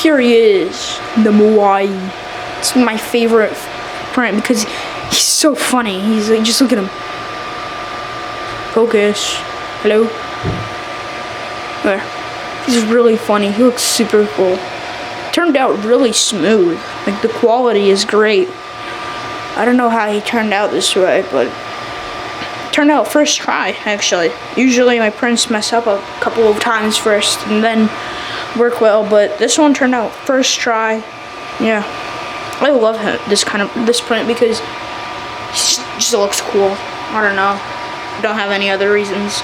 Here he is, the moai. It's my favorite print because he's so funny. He's like, just look at him. Focus. Hello. There. He's really funny. He looks super cool. Turned out really smooth. Like the quality is great. I don't know how he turned out this way, but it turned out first try actually. Usually my prints mess up a couple of times first and then work well, but this one turned out first try. Yeah, I love this print because he just looks cool. I don't know. I don't have any other reasons.